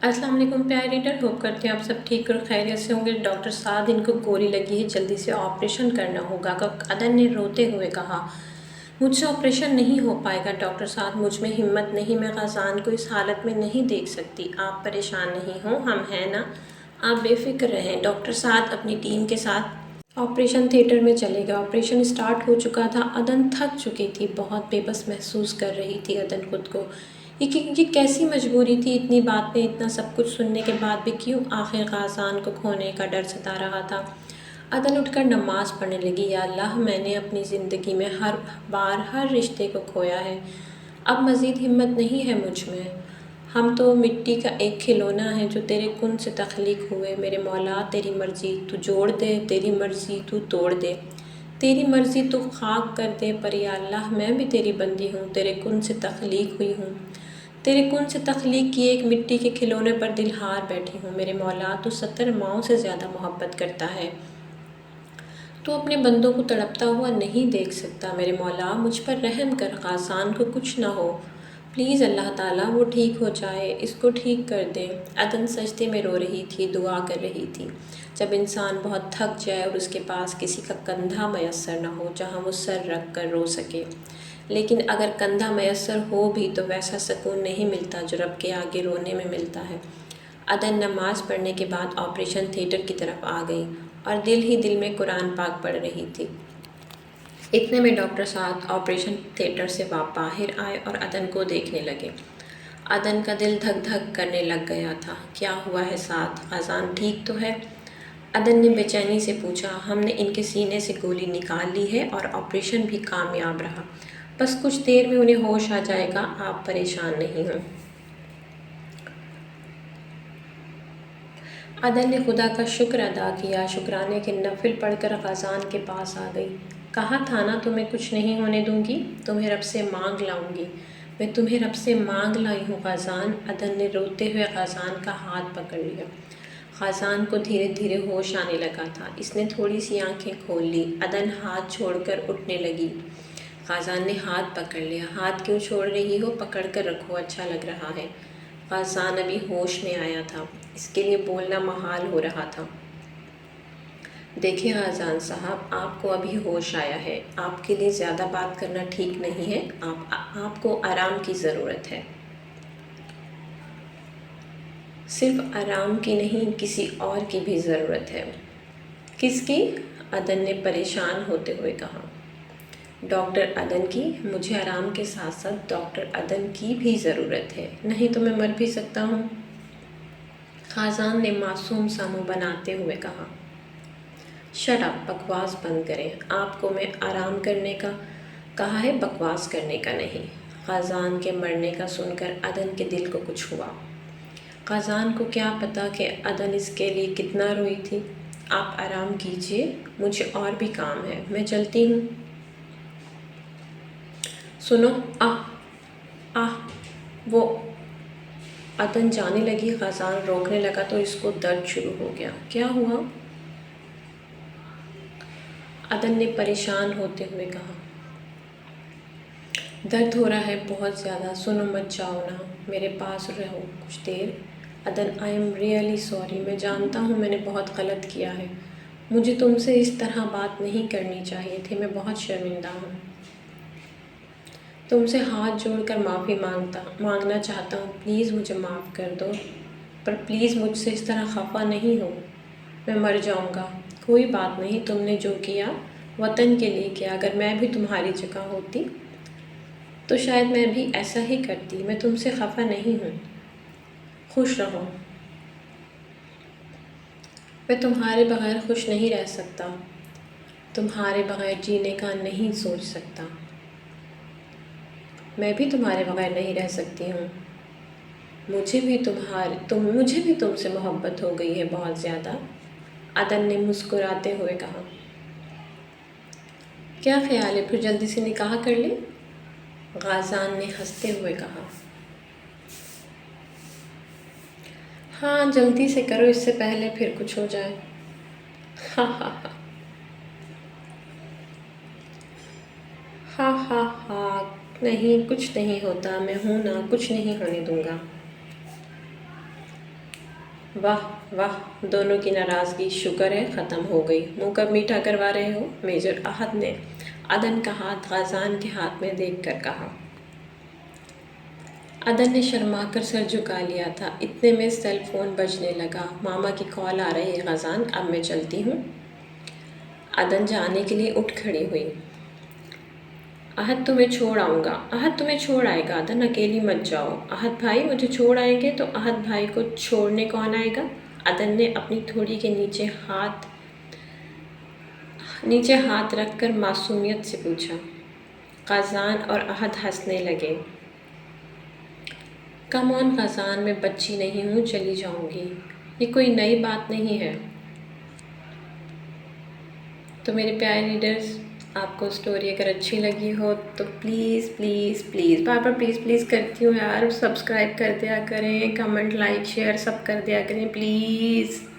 अस्सलाम वालेकुम प्यारे रीडर, होप करते हैं आप सब ठीक और खैरियत से होंगे। डॉक्टर साद इनको गोली लगी है, जल्दी से ऑपरेशन करना होगा। अदन ने रोते हुए कहा, मुझसे ऑपरेशन नहीं हो पाएगा डॉक्टर साद, मुझ में हिम्मत नहीं, मैं ग़ज़ान को इस हालत में नहीं देख सकती। आप परेशान नहीं हों, हम हैं ना, आप बेफिक्र रहें। डॉक्टर साद अपनी टीम के साथ ऑपरेशन थिएटर में चले गए। ऑपरेशन स्टार्ट हो चुका था। अदन थक चुकी थी, बहुत बेबस महसूस कर रही थी अदन खुद को। ये कैसी मजबूरी थी, इतनी बातें, इतना सब कुछ सुनने के बाद भी क्यों आखिर ग़ज़ान को खोने का डर सता रहा था। अदन उठकर नमाज़ पढ़ने लगी। या अल्लाह, मैंने अपनी ज़िंदगी में हर बार हर रिश्ते को खोया है, अब मज़ीद हिम्मत नहीं है मुझ में। हम तो मिट्टी का एक खिलौना है जो तेरे कुन से तख्लीक हुए। मेरे मौला, तेरी मर्ज़ी तू जोड़ दे, तेरी मर्ज़ी तू तोड़ दे, तेरी मर्ज़ी तू खाक कर दे। पर या अल्लाह, मैं भी तेरी बंदी हूँ, तेरे कुन से तख्लीक हुई हूँ, तेरे कुन से तख्लीक किए एक मिट्टी के खिलौने पर दिल हार बैठी हूँ। मेरे मौला, तू 70 माओं से ज़्यादा मोहब्बत करता है, तू अपने बंदों को तड़पता हुआ नहीं देख सकता। मेरे मौला, मुझ पर रहम कर, ग़ज़ान को कुछ ना हो, प्लीज़ अल्लाह ताला, वो ठीक हो जाए, इसको ठीक कर दे। अदन सजदे में रो रही थी, दुआ कर रही थी। जब इंसान बहुत थक जाए और उसके पास किसी का कंधा मैसर ना हो जहाँ वो सर रख कर रो सके, लेकिन अगर कंधा मैसर हो भी तो वैसा सुकून नहीं मिलता जो रब के आगे रोने में मिलता है। अदन नमाज़ पढ़ने के बाद ऑपरेशन थिएटर की तरफ आ गई और दिल ही दिल में कुरान पाक पढ़ रही थी। इतने में डॉक्टर साद ऑपरेशन थिएटर से बाहर आए और अदन को देखने लगे। अदन का दिल धक धक करने लग गया था। क्या हुआ है साद, ग़ज़ान ठीक तो है? अदन ने बेचैनी से पूछा। हमने इनके सीने से गोली निकाल ली है और ऑपरेशन भी कामयाब रहा, बस कुछ देर में उन्हें होश आ जाएगा, आप परेशान नहीं हों। अदन ने खुदा का शुक्र अदा किया, शुक्राने के नफिल पढ़कर ग़ज़ान के पास आ गई। कहा था ना तुम्हें कुछ नहीं होने दूंगी, तुम्हें रब से मांग लाऊंगी, मैं तुम्हें रब से मांग लाई हूँ ग़ज़ान। अदन ने रोते हुए ग़ज़ान का हाथ पकड़ लिया। ग़ज़ान को धीरे धीरे होश आने लगा था। इसने थोड़ी सी आंखें खोल ली। अदन हाथ छोड़कर उठने लगी। ग़ज़ान ने हाथ पकड़ लिया। हाथ क्यों छोड़ रही हो, पकड़ कर रखो, अच्छा लग रहा है। ग़ज़ान अभी होश में आया था, इसके लिए बोलना महाल हो रहा था। देखिए ग़ज़ान साहब, आपको अभी होश आया है, आपके लिए ज़्यादा बात करना ठीक नहीं है, आपको आराम की ज़रूरत है। सिर्फ आराम की नहीं, किसी और की भी ज़रूरत है। किसकी? अदन ने परेशान होते हुए कहा। डॉक्टर अदन की। मुझे आराम के साथ साथ डॉक्टर अदन की भी ज़रूरत है, नहीं तो मैं मर भी सकता हूँ। ग़ज़ान ने मासूम सा मुँह बनाते हुए कहा। शट अप, बकवास बंद करें। आपको मैं आराम करने का कहा है, बकवास करने का नहीं। ग़ज़ान के मरने का सुनकर अदन के दिल को कुछ हुआ। ग़ज़ान को क्या पता कि अदन इसके लिए कितना रोई थी। आप आराम कीजिए, मुझे और भी काम है, मैं चलती हूँ। सुनो, आह, वो अदन जाने लगी। ग़ज़ान रोकने लगा तो इसको दर्द शुरू हो गया। क्या हुआ? अदन ने परेशान होते हुए कहा। दर्द हो रहा है बहुत ज़्यादा, सुनो मत जाओ ना, मेरे पास रहो कुछ देर। अदन, आई एम रियली सॉरी, मैं जानता हूँ मैंने बहुत गलत किया है, मुझे तुमसे इस तरह बात नहीं करनी चाहिए थी, मैं बहुत शर्मिंदा हूँ। तुमसे हाथ जोड़कर माफ़ी मांगना चाहता हूँ, प्लीज़ मुझे माफ़ कर दो, पर प्लीज़ मुझसे इस तरह खफा नहीं हो, मैं मर जाऊँगा। कोई बात नहीं, तुमने जो किया वतन के लिए किया, अगर मैं भी तुम्हारी जगह होती तो शायद मैं भी ऐसा ही करती। मैं तुमसे खफा नहीं हूँ, खुश रहो। मैं तुम्हारे बग़ैर खुश नहीं रह सकता, तुम्हारे बग़ैर जीने का नहीं सोच सकता। मैं भी तुम्हारे बग़ैर नहीं रह सकती हूँ। मुझे भी तुमसे मोहब्बत हो गई है बहुत ज़्यादा। अदन ने मुस्कुराते हुए कहा। क्या ख्याल है, फिर जल्दी से निकाह कर ले? ग़ज़ान ने हंसते हुए कहा। हाँ, जल्दी से करो, इससे पहले फिर कुछ हो जाए। हा हा हा हा हा हा। नहीं, कुछ नहीं होता, मैं हूँ ना, कुछ नहीं होने दूँगा। واہ واہ، دونوں کی ناراضگی شکر ہے ختم ہو گئی۔ منہ کب میٹھا کروا رہے ہو؟ میجر احد نے عدن کا ہاتھ غازان کے ہاتھ میں دیکھ کر کہا۔ عدن نے شرما کر سر جھکا لیا تھا۔ اتنے میں سیل فون بجنے لگا۔ ماما کی کال آ رہی ہے غازان، اب میں چلتی ہوں۔ عدن جانے کے لیے اٹھ کھڑی ہوئی۔ احد تمہیں چھوڑ آؤں گا۔ احد تمہیں چھوڑ آئے گا عدن، اکیلی مت جاؤ۔ احد بھائی مجھے چھوڑ آئیں گے تو احد بھائی کو چھوڑنے کون آئے گا؟ عدن نے اپنی تھوڑی کے نیچے ہاتھ رکھ کر معصومیت سے پوچھا۔ غازان اور احد ہنسنے لگے۔ کم آن غازان، میں بچی نہیں ہوں، چلی جاؤں گی، یہ کوئی نئی بات نہیں ہے۔ تو میرے پیارے ریڈرز، آپ کو سٹوری اگر اچھی لگی ہو تو please please please, bar bar please please کرتی ہوں یار، سبسکرائب کر دیا کریں، کمنٹ لائک شیئر سب کر دیا کریں پلیز۔